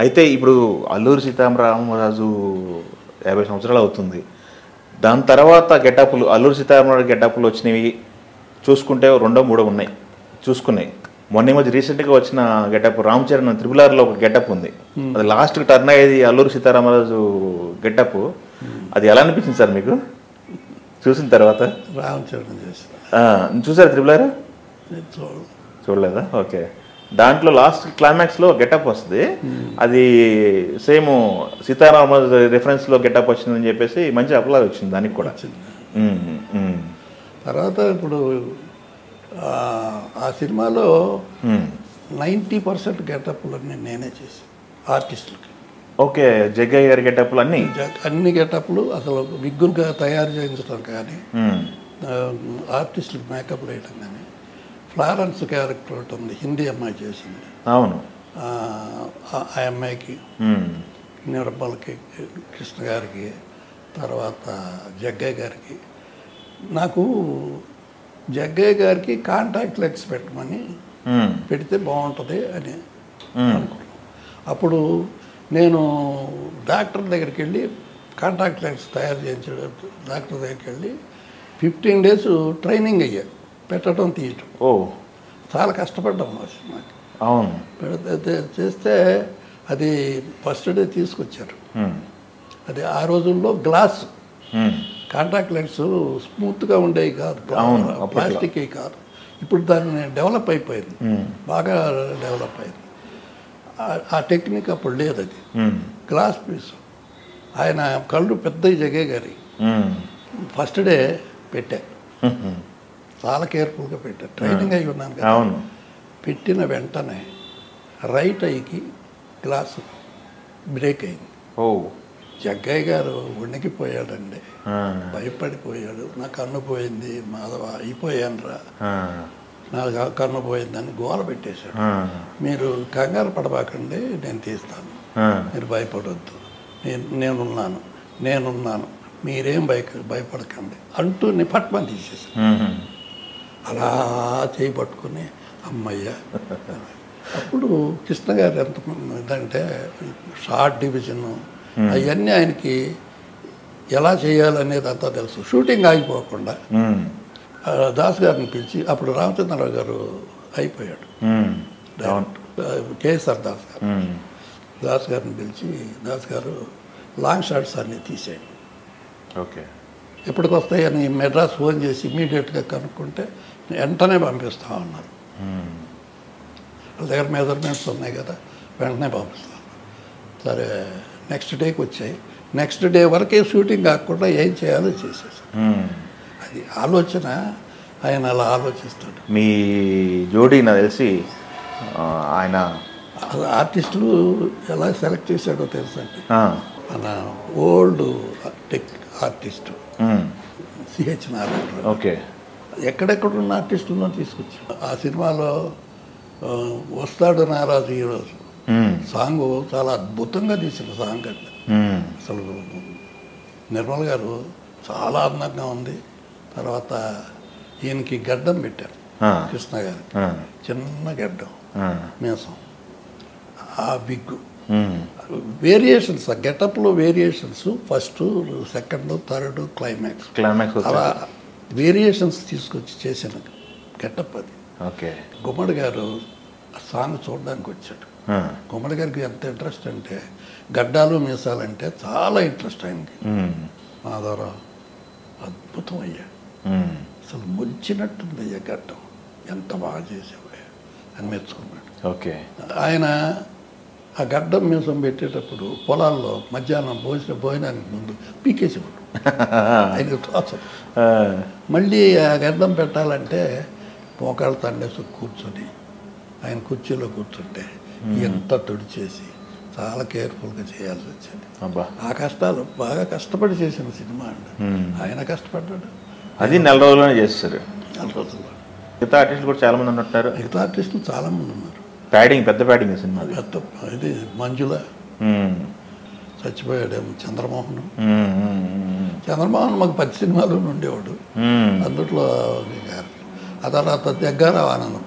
అయితే ఇప్పుడు అల్లూరి సీతారామరాజు 50 సంవత్సరాలు అవుతుంది. దాని తర్వాత గెటప్లు అల్లూరి సీతారామరాజు గెటప్లు వచ్చినవి చూసుకుంటే రెండో మూడో ఉన్నాయి చూసుకున్నాయి. మొన్న మధ్య రీసెంట్గా వచ్చిన గెటప్ రామ్ చరణ్ త్రిబుల్ ఒక గెటప్ ఉంది. అది లాస్ట్కి టర్న్ అయ్యేది అల్లూరి సీతారామరాజు గెటప్. అది ఎలా అనిపించింది సార్ మీకు చూసిన తర్వాత? రామ్ చరణ్ చూసారు త్రిబుల్? చూడలేదా? ఓకే. దాంట్లో లాస్ట్ క్లైమాక్స్లో గెటప్ వస్తుంది. అది సేమ్ సీతారామరాజు రిఫరెన్స్లో గెటప్ వచ్చిందని చెప్పేసి మంచి అప్లాజ్ వచ్చింది దానికి కూడా. తర్వాత ఇప్పుడు ఆ సినిమాలో 90% గెటప్లన్నీ నేనే చేశాను ఆర్టిస్టులకి. ఓకే. జగ్గయ్య గారి గెటప్లు అన్ని గెటప్లు అసలు విగ్గులుగా తయారు చేయించడం కానీ ఆర్టిస్టులకు మేకప్ వేయడం కానీ. ఫ్లారెన్స్ క్యారెక్టర్ ఒకటి ఉంది, హిందీ అమ్మాయి చేసింది. అవును. ఆ అమ్మాయికి, నిర్మల్కి, కృష్ణ గారికి, తర్వాత జగ్గయ్య గారికి. నాకు జగ్గయ్య గారికి కాంటాక్ట్ లెన్స్ పెట్టమని పెడితే బాగుంటుంది అని అనుకున్నాను. అప్పుడు నేను డాక్టర్ దగ్గరికి వెళ్ళి కాంటాక్ట్ లెన్స్ తయారు చేయించడం డాక్టర్ దగ్గరికి వెళ్ళి 15 days ట్రైనింగ్ అయ్యా, పెట్టడం తీయటం. చాలా కష్టపడ్డాం ఆ సినిమాకి. అవును. పెడితే చేస్తే అది ఫస్ట్ డే తీసుకొచ్చారు. అది ఆ రోజుల్లో గ్లాస్ కాంటాక్ట్ లెన్స్ స్మూత్గా ఉండేవి కాదు, ప్లాస్టిక్ కాదు. ఇప్పుడు దాన్ని డెవలప్ అయిపోయింది, బాగా డెవలప్ అయింది. ఆ టెక్నిక్ అప్పుడు లేదు. అది గ్లాస్ పీస్. ఆయన కళ్ళు పెద్ద జగే గారి ఫస్ట్ డే పెట్టా, చాలా కేర్ఫుల్గా పెట్టారు. ట్రైనింగ్ అయి ఉన్నాను కదా. పెట్టిన వెంటనే రైట్ ఐకి గ్లాసు బ్రేక్ అయింది. జగ్గయ్య గారు వణికిపోయాడండి, భయపడిపోయాడు. నా కన్ను పోయింది మాధవ, అయిపోయాను రా, నా కన్ను పోయిందని గోల పెట్టేశాడు. మీరు కంగారు పడబాకండి, నేను తీస్తాను, మీరు భయపడొద్దు, నేనున్నాను, మీరేం భయపడకండి అంటూ నిపట్మని తీసేసాను. అలా చేయి పట్టుకుని అమ్మయ్య. అప్పుడు కృష్ణ గారు ఎంత ఏంటంటే షార్ట్ డివిజన్ అవన్నీ ఆయనకి ఎలా చేయాలనేది అంతా తెలుసు. షూటింగ్ ఆగిపోకుండా దాస్ గారిని పిలిచి, అప్పుడు రామచంద్రరావు గారు అయిపోయాడు, కేఎస్ఆర్ దాస్ గారిని పిలిచి, దాస్ గారు లాంగ్ షాట్స్ అన్నీ తీసేయండి, ఓకే, ఎప్పటికి వస్తాయని మెడ్రాస్ ఫోన్ చేసి ఇమీడియట్గా కనుక్కుంటే వెంటనే పంపిస్తామన్నారు. వాళ్ళ దగ్గర మెజర్మెంట్స్ ఉన్నాయి కదా, వెంటనే పంపిస్తాం. సరే, నెక్స్ట్ డేకి వచ్చాయి. నెక్స్ట్ డే వరకే షూటింగ్ కాకుండా ఏం చేయాలో చేసేసాం. అది ఆలోచన, ఆయన అలా ఆలోచిస్తాడు. మీ జోడీ నాకు తెలిసి ఆయన ఆర్టిస్టులు ఎలా సెలెక్ట్ చేశాడో తెలుసండి. మన old artist CH Narayana, okay, ఎక్కడెక్కడున్న ఆర్టిస్టులను తీసుకొచ్చాడు. ఆ సినిమాలో వస్తాడు నారాజు ఈరోజు సాంగ్ చాలా అద్భుతంగా తీసిన సాంగ్ అండి. అసలు నిర్మల్ గారు చాలా అందంగా ఉంది. తర్వాత ఈయనకి గడ్డం పెట్టారు కృష్ణ గారు, చిన్న గడ్డం, మీసం, ఆ బిగ్గు వేరియేషన్స్, ఆ గెటప్లో variations, first, second, third, climax అలా వేరియేషన్స్ తీసుకొచ్చి చేసిన గెటప్ అది. ఓకే. గుమ్మడి గారు ఆ సాంగ్ చూడడానికి వచ్చాడు. గుమ్మడి గారికి ఎంత ఇంట్రెస్ట్ అంటే గడ్డాలు మీసాలంటే చాలా ఇంట్రెస్ట్ ఆయనకి. మాధవరావు అద్భుతం అయ్యా, అసలు ముంచినట్టుంది అయ్యా గడ్డం, ఎంత బాగా చేసేవా అని మెచ్చుకున్నాడు. ఓకే. ఆయన ఆ గడ్డం మీసం పెట్టేటప్పుడు పొలాల్లో మధ్యాహ్నం భోజనానికి ముందు పీకేసేవాడు. ఆయన తోచదు. మళ్ళీ ఆ గడ్డం పెట్టాలంటే మోకాళ్ళ తండేసి కూర్చొని ఆయన కుర్చీలో కూర్చుంటే ఎంత తుడిచేసి చాలా కేర్ఫుల్గా చేయాల్సి వచ్చింది. ఆ కష్టాలు, బాగా కష్టపడి చేసిన సినిమా అండి. ఆయన కష్టపడ్డాడు. అది 4 రోజుల్లోనే చేస్తారు. 4 రోజుల్లో. మిగతా ఆర్టిస్టులు కూడా చాలా మంది ఉంటున్నారు. మిగతా ఆర్టిస్టులు చాలా మంది ఉన్నారు. పెద్ద ప్యాడింగ్ సినిమా. ఇది మంజుల చచ్చిపోయాడేమో, చంద్రమోహన్ మాకు 10 సినిమాలు ఉండేవాడు. అందుట్లో ఆ తర్వాత దగ్గర ఆనందం